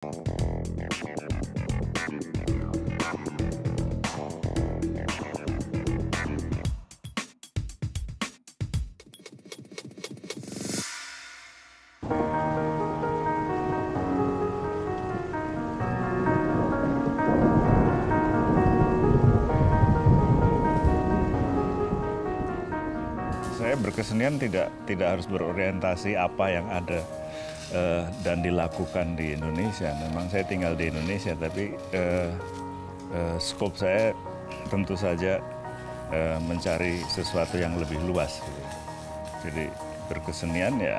Saya berkesenian tidak harus berorientasi apa yang ada dan dilakukan di Indonesia. Memang saya tinggal di Indonesia, tapi skop saya tentu saja mencari sesuatu yang lebih luas. Jadi berkesenian ya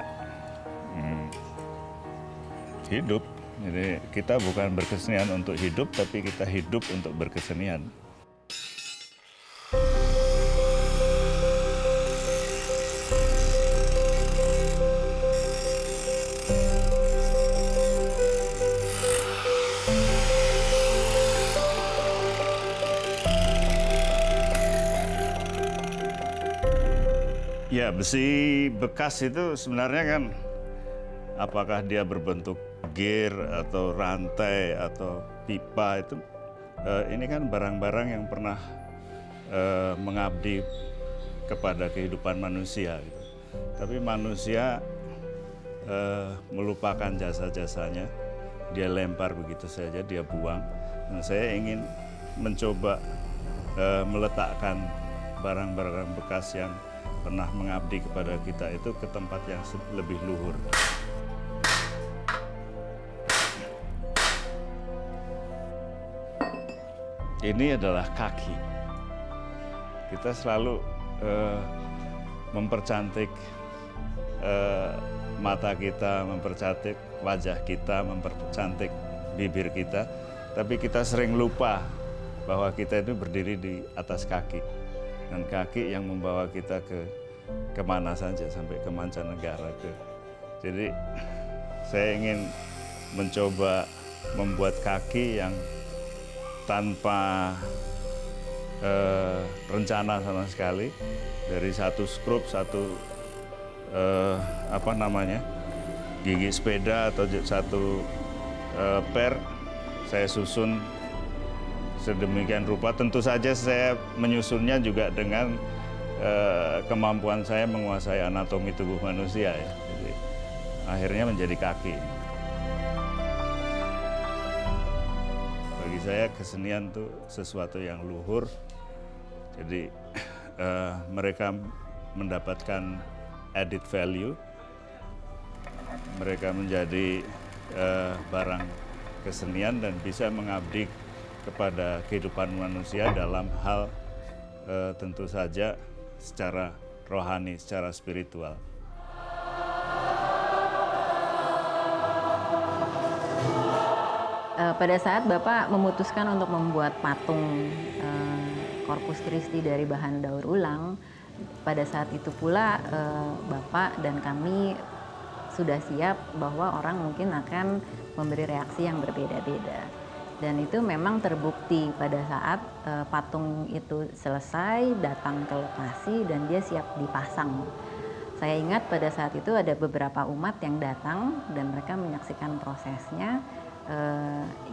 hidup. Jadi kita bukan berkesenian untuk hidup, tapi kita hidup untuk berkesenian. Ya, besi bekas itu sebenarnya kan apakah dia berbentuk gear atau rantai atau pipa itu ini kan barang-barang yang pernah mengabdi kepada kehidupan manusia gitu. Tapi manusia melupakan jasa-jasanya, dia lempar begitu saja, dia buang. Nah, saya ingin mencoba meletakkan barang-barang bekas yang pernah mengabdi kepada kita itu ke tempat yang lebih luhur. Ini adalah kaki. Kita selalu mempercantik mata kita, mempercantik wajah kita, mempercantik bibir kita, tapi kita sering lupa bahwa kita itu berdiri di atas kaki. Dan kaki yang membawa kita ke kemana saja, sampai ke mancanegara. Jadi saya ingin mencoba membuat kaki yang tanpa rencana sama sekali, dari satu skrup, satu gigi sepeda atau satu per, saya susun sedemikian rupa. Tentu saja saya menyusunnya juga dengan kemampuan saya menguasai anatomi tubuh manusia ya. Jadi, akhirnya menjadi kaki. Bagi saya kesenian itu sesuatu yang luhur. Jadi mereka mendapatkan added value. Mereka menjadi barang kesenian dan bisa mengabdi kepada kehidupan manusia dalam hal tentu saja secara rohani, secara spiritual. Pada saat Bapak memutuskan untuk membuat patung Corpus Christi dari bahan daur ulang, pada saat itu pula Bapak dan kami sudah siap bahwa orang mungkin akan memberi reaksi yang berbeda-beda. Dan itu memang terbukti pada saat patung itu selesai, datang ke lokasi dan dia siap dipasang. Saya ingat pada saat itu ada beberapa umat yang datang dan mereka menyaksikan prosesnya.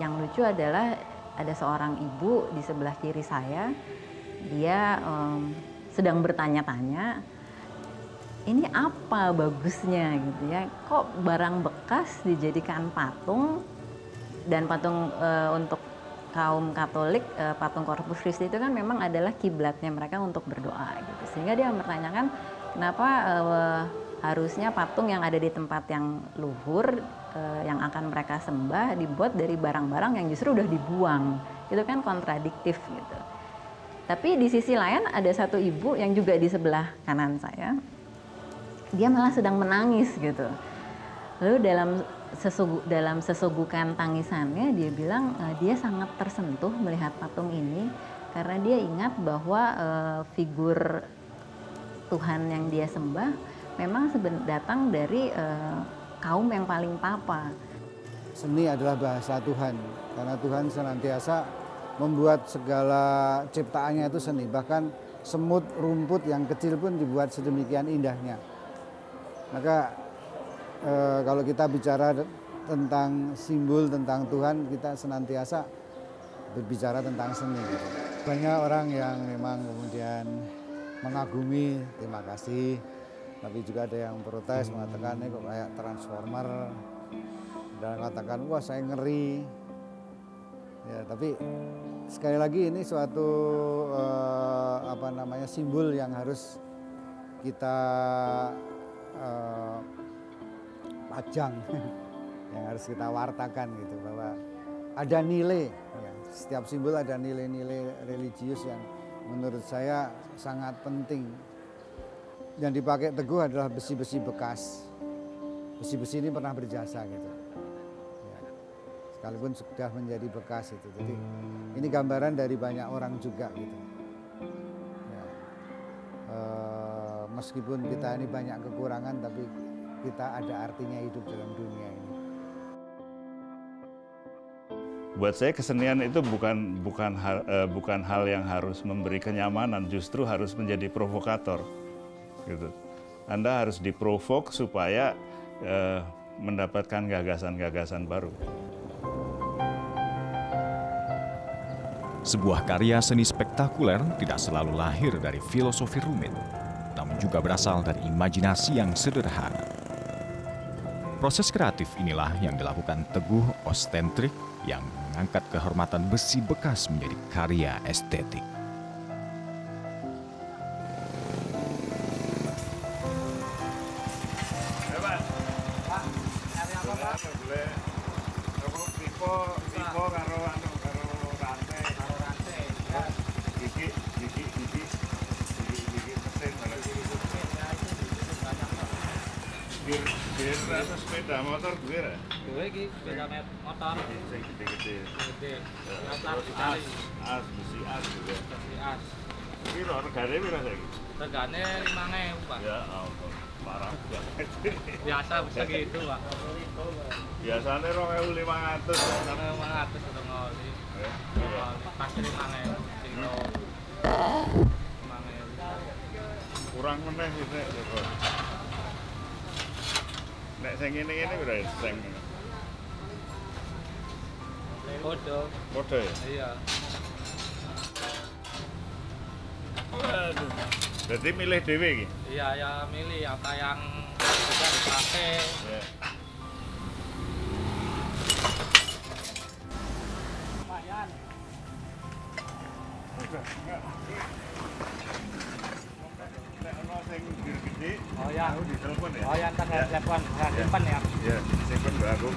Yang lucu adalah ada seorang ibu di sebelah kiri saya, dia sedang bertanya-tanya, ini apa bagusnya gitu ya, kok barang bekas dijadikan patung. Dan patung untuk kaum Katolik, patung Corpus Christi itu kan memang adalah kiblatnya mereka untuk berdoa gitu. Sehingga dia mempertanyakan kenapa harusnya patung yang ada di tempat yang luhur yang akan mereka sembah dibuat dari barang-barang yang justru udah dibuang. Itu kan kontradiktif gitu. Tapi di sisi lain ada satu ibu yang juga di sebelah kanan saya, dia malah sedang menangis gitu. Lalu dalam sesugukan tangisannya dia bilang dia sangat tersentuh melihat patung ini karena dia ingat bahwa figur Tuhan yang dia sembah memang datang dari kaum yang paling papa. Seni adalah bahasa Tuhan karena Tuhan senantiasa membuat segala ciptaannya itu seni, bahkan semut, rumput yang kecil pun dibuat sedemikian indahnya. Maka kalau kita bicara tentang simbol, tentang Tuhan, kita senantiasa berbicara tentang seni. Gitu. Banyak orang yang memang kemudian mengagumi, terima kasih, tapi juga ada yang protes mengatakan ini kok kayak transformer, dan mengatakan wah saya ngeri. Ya, tapi sekali lagi ini suatu simbol yang harus kita pajang, yang harus kita wartakan gitu, bahwa ada nilai. Ya, setiap simbol ada nilai-nilai religius yang menurut saya sangat penting. Yang dipakai Teguh adalah besi-besi bekas. Besi-besi ini pernah berjasa gitu. Ya, sekalipun sudah menjadi bekas itu. Jadi ini gambaran dari banyak orang juga gitu. Ya, meskipun kita ini banyak kekurangan, tapi kita ada artinya hidup dalam dunia ini. Buat saya kesenian itu bukan hal yang harus memberi kenyamanan, justru harus menjadi provokator. Gitu. Anda harus diprovok supaya mendapatkan gagasan-gagasan baru. Sebuah karya seni spektakuler tidak selalu lahir dari filosofi rumit, namun juga berasal dari imajinasi yang sederhana. Proses kreatif inilah yang dilakukan Teguh Ostentrik yang mengangkat kehormatan besi bekas menjadi karya estetik. Sepeda motor gue ya? Gue iki sepeda motor. Sing gede-gede. Gede. Besi as juga. Besi as. Piro regane piro saiki? Regane 5.000, Pak. Ya ampun, parah banget. Biasa segitu, Pak. Biasane 2.500. 2.500 atau ngoli. Pasti 5.000. Kilo. 5.000. Kurang meneh sih nek. Nek sing ngene-ngene piro sing Podo. Podo ya? Iya. Waduh. Berarti milih dhewe iki? Iya, ya milih apa yang bisa dipakai. Ya. Lumayan. Nek ono sing gede, Oh ya. ditelepon ya? Oh ya, ntar saya telepon. Ya, simpen ya. Iya, simpen Mbak Agung.